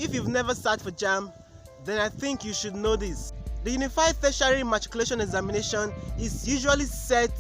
If you've never sat for JAMB, then I think you should know this. The Unified Tertiary Matriculation Examination is usually set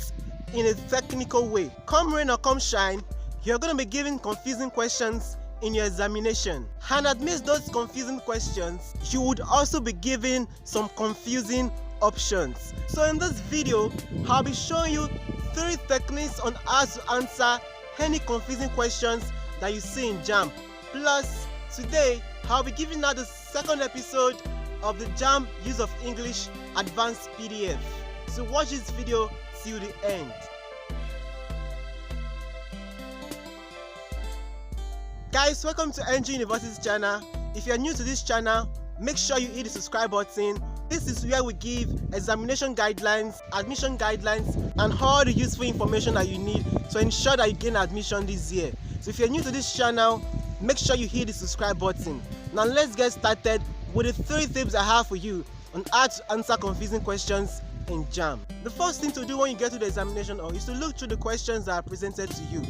in a technical way. Come rain or come shine, you're going to be given confusing questions in your examination. And amidst those confusing questions, you would also be given some confusing options. So in this video, I'll be showing you 3 techniques on how to answer any confusing questions that you see in JAMB. Plus, today, I'll be giving out the second episode of the JAMB Use of English Advanced PDF. So watch this video till the end. Guys, welcome to NG University's channel. If you're new to this channel, make sure you hit the subscribe button. This is where we give examination guidelines, admission guidelines, and all the useful information that you need to ensure that you gain admission this year. So if you're new to this channel, make sure you hit the subscribe button. Now let's get started with the 3 tips I have for you on how to answer confusing questions in JAMB. The first thing to do when you get to the examination hall is to look through the questions that are presented to you.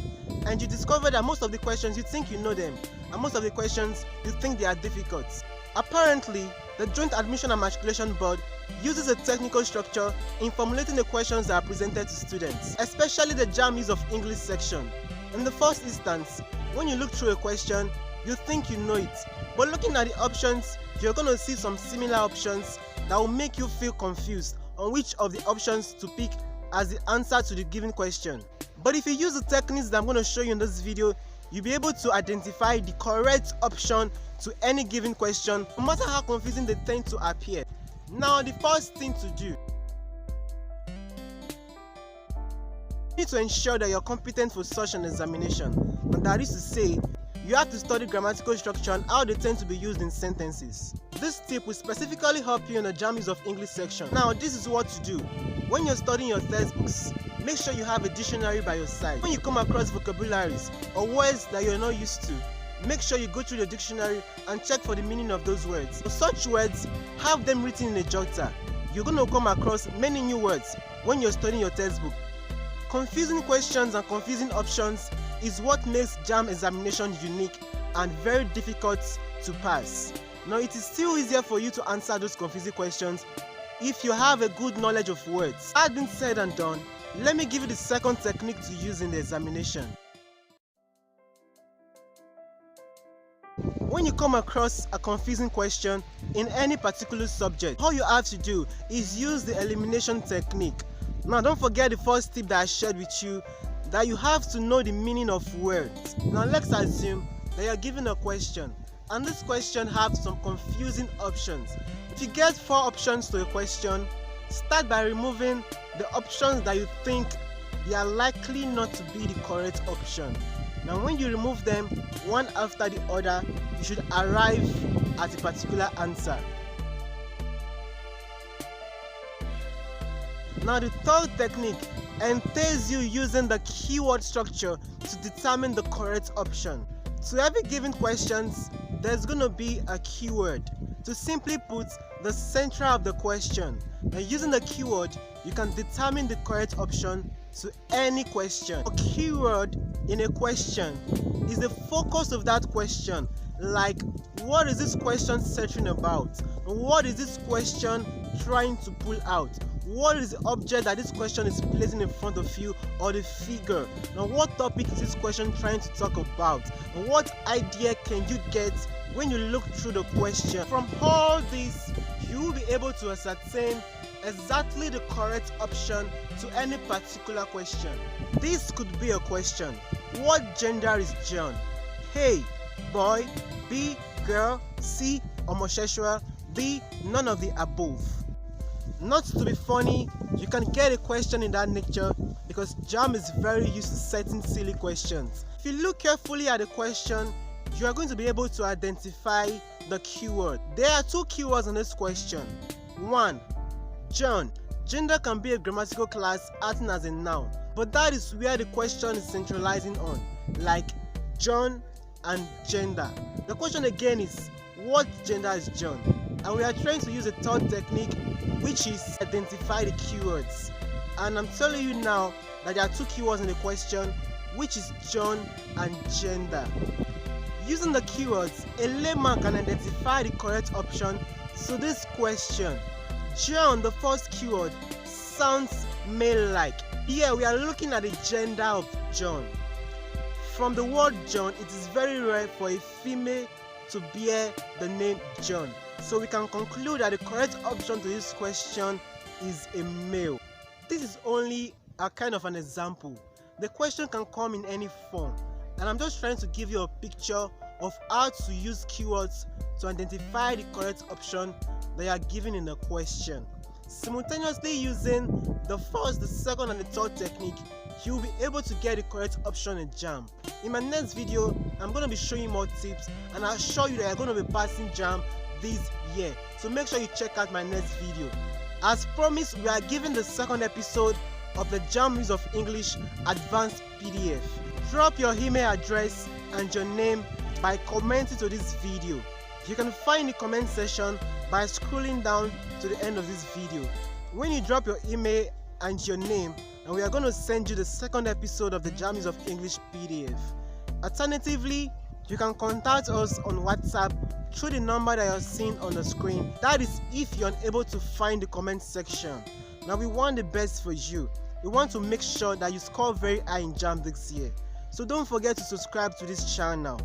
And you discover that most of the questions you think you know them, and most of the questions you think they are difficult. Apparently, the Joint Admission and Matriculation Board uses a technical structure in formulating the questions that are presented to students, especially the JAMB Use of English section. In the first instance, when you look through a question, you think you know it, but looking at the options, you're going to see some similar options that will make you feel confused on which of the options to pick as the answer to the given question. But if you use the techniques that I'm going to show you in this video, you'll be able to identify the correct option to any given question, no matter how confusing they tend to appear. Now, the first thing to do, you need to ensure that you're competent for such an examination. And that is to say, you have to study grammatical structure and how they tend to be used in sentences. This tip will specifically help you in the JAMB Use of English section. Now, this is what to do. When you're studying your textbooks, make sure you have a dictionary by your side. When you come across vocabularies or words that you're not used to, make sure you go through the dictionary and check for the meaning of those words. For such words, have them written in a jotter. You're going to come across many new words when you're studying your textbook. Confusing questions and confusing options is what makes JAMB examination unique and very difficult to pass. Now, it is still easier for you to answer those confusing questions if you have a good knowledge of words. That being said and done, let me give you the second technique to use in the examination. When you come across a confusing question in any particular subject, all you have to do is use the elimination technique. Now, don't forget the first tip that I shared with you, that you have to know the meaning of words. Now, let's assume that you're given a question, and this question has some confusing options. If you get 4 options to a question, start by removing the options that you think they are likely not to be the correct option. Now, when you remove them one after the other, you should arrive at a particular answer. Now, the third technique entails you using the keyword structure to determine the correct option. To every given questions, there's going to be a keyword to simply put the center of the question. Now, using the keyword, you can determine the correct option to any question. A keyword in a question is the focus of that question. Like, what is this question centering about? What is this question trying to pull out? What is the object that this question is placing in front of you, or the figure? Now, what topic is this question trying to talk about? And what idea can you get when you look through the question? From all this, you will be able to ascertain exactly the correct option to any particular question. This could be a question: what gender is John? A, boy. B, girl. C, homosexual. D, none of the above. Not to be funny, you can get a question in that nature because JAMB is very used to setting silly questions. If you look carefully at the question, you are going to be able to identify the keyword. There are 2 keywords in this question. 1, John. Gender can be a grammatical class acting as a noun, but that is where the question is centralizing on, like John and gender. The question again is, what gender is John? And we are trying to use a third technique, which is identify the keywords. And I'm telling you now that there are 2 keywords in the question, which is John and gender. Using the keywords, a layman can identify the correct option to this question. John, the first keyword, sounds male-like. Here we are looking at the gender of John. From the word John, it is very rare for a female to bear the name John. So we can conclude that the correct option to this question is a male. This is only a kind of an example. The question can come in any form, and I'm just trying to give you a picture of how to use keywords to identify the correct option that you are given in the question. Simultaneously using the first, the second, and the third technique, you'll be able to get the correct option in Jamb. In my next video, I'm going to be showing you more tips, and I'll show you that you're going to be passing Jamb this year. So make sure you check out my next video. As promised, we are giving the second episode of the Jamb Use of English Advanced PDF. Drop your email address and your name by commenting to this video. You can find the comment section by scrolling down to the end of this video. When you drop your email and your name, and we are going to send you the second episode of the Jamb Use of English PDF. Alternatively, you can contact us on WhatsApp through the number that you're seeing on the screen. That is if you're unable to find the comment section. Now we want the best for you. We want to make sure that you score very high in Jamb this year. So don't forget to subscribe to this channel.